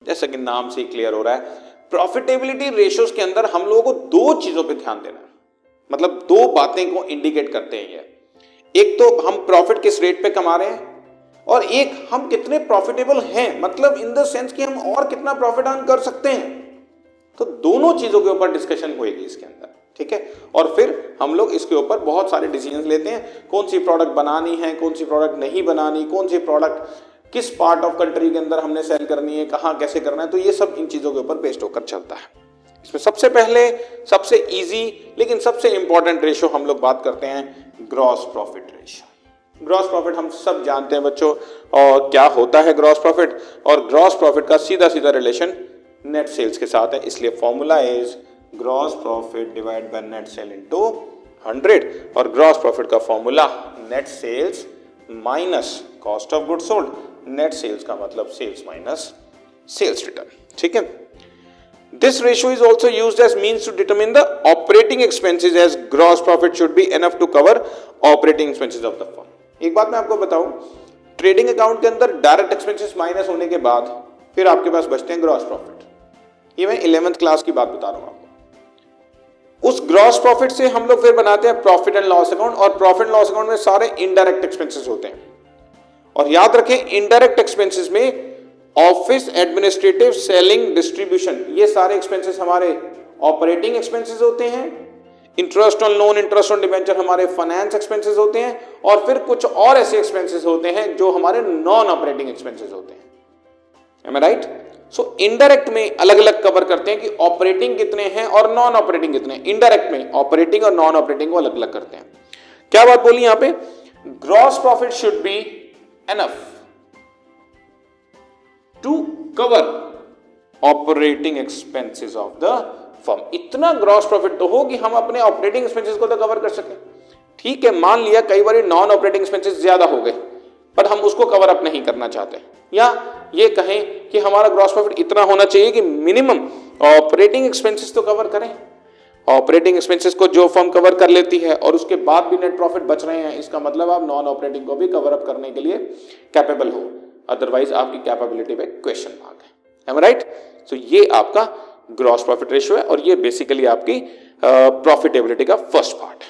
जैसा कि नाम से क्लियर हो रहा है, प्रॉफिटेबिलिटी रेशियोज के अंदर हम लोगों को दो चीजों पे ध्यान देना है, मतलब दो बातें को इंडिकेट करते हैं ये। एक तो हम प्रॉफिट किस रेट पे कमा रहे हैं, और एक हम कितने प्रॉफिटेबल हैं, मतलब इन द सेंस कि हम और कितना प्रॉफिट अर्न कर सकते हैं। तो दोनों चीजों के ऊपर डिस्कशन होएगी इसके अंदर, ठीक है। और फिर हम लोग इसके ऊपर बहुत सारे डिसीजंस लेते हैं, कौन सी प्रोडक्ट बनानी है, कौन सी प्रोडक्ट नहीं बनानी, कौन सी प्रोडक्ट किस पार्ट ऑफ कंट्री के अंदर हमने सेल करनी है, कहाँ कैसे करना है। तो ये सब इन चीजों के ऊपर बेस्ड होकर चलता है। इसमें सबसे पहले सबसे इजी लेकिन सबसे इंपॉर्टेंट रेशियो हम लोग बात करते हैं gross profit ratio. Gross profit हम सब जानते हैं बच्चों, और क्या होता है ग्रॉस प्रॉफिट, और ग्रॉस प्रॉफिट का सीधा सीधा रिलेशन नेट सेल्स के साथ है। इसलिए formula is gross profit divide by net sale into 100, और ग्रॉस प्रॉफिट का formula net sales minus cost of goods sold. Net sales का मतलब सेल्स माइनस सेल्स रिटर्न, ठीक है। This ratio is also used as means to determine the operating expenses, as gross profit should be enough to cover operating expenses of the firm. एक बात मैं आपको बताऊं, trading account के अंदर direct expenses minus होने के बाद फिर आपके पास बचते हैं ग्रॉस प्रॉफिट। ये मैं 11th क्लास की बात बता रहा हूं आपको। उस ग्रॉस प्रॉफिट से हम लोग फिर बनाते हैं प्रॉफिट एंड लॉस अकाउंट, और प्रॉफिट एंड लॉस अकाउंट में सारे इनडायरेक्ट एक्सपेंसेस होते हैं। और याद रखें, इनडायरेक्ट एक्सपेंसेस में ऑफिस, एडमिनिस्ट्रेटिव, सेलिंग, डिस्ट्रीब्यूशन, ये सारे एक्सपेंसेस हमारे ऑपरेटिंग एक्सपेंसेस होते हैं। Interest on loan, interest on debenture हमारे फाइनेंस एक्सपेंसेस होते हैं। और फिर कुछ और ऐसे एक्सपेंसेस होते हैं जो हमारे नॉन ऑपरेटिंग एक्सपेंसेस होते हैं। एम आई राइट? सो इनडायरेक्ट में अलग अलग कवर करते हैं कि ऑपरेटिंग कितने हैं और नॉन ऑपरेटिंग कितने हैं। इनडायरेक्ट में ऑपरेटिंग और नॉन ऑपरेटिंग को अलग अलग करते हैं। क्या बात बोली यहां पे, gross profit should be enough to cover operating expenses of the firm. इतना ग्रॉस प्रॉफिट तो हो कि हम अपने ऑपरेटिंग एक्सपेंसेस को तो कवर कर सकें। ठीक है, मान लिया कई बार नॉन ऑपरेटिंग एक्सपेंसेस ज्यादा हो गए, पर हम उसको कवर अप नहीं करना चाहते, या ये कहें कि हमारा ग्रॉस प्रॉफिट इतना होना चाहिए कि मिनिमम ऑपरेटिंग एक्सपेंसेस तो कवर करें। ऑपरेटिंग एक्सपेंसेस को जो फर्म कवर कर लेती है और उसके बाद भी नेट प्रॉफिट बच रहे हैं, इसका मतलब आप नॉन ऑपरेटिंग को भी कवर अप करने के लिए कैपेबल हो, अदरवाइज आपकी कैपेबिलिटी पे क्वेश्चन मार्क है। एम आई राइट? सो ये आपका ग्रॉस प्रॉफिट रेशियो है, और ये बेसिकली आपकी प्रॉफिटेबिलिटी का फर्स्ट पार्ट है।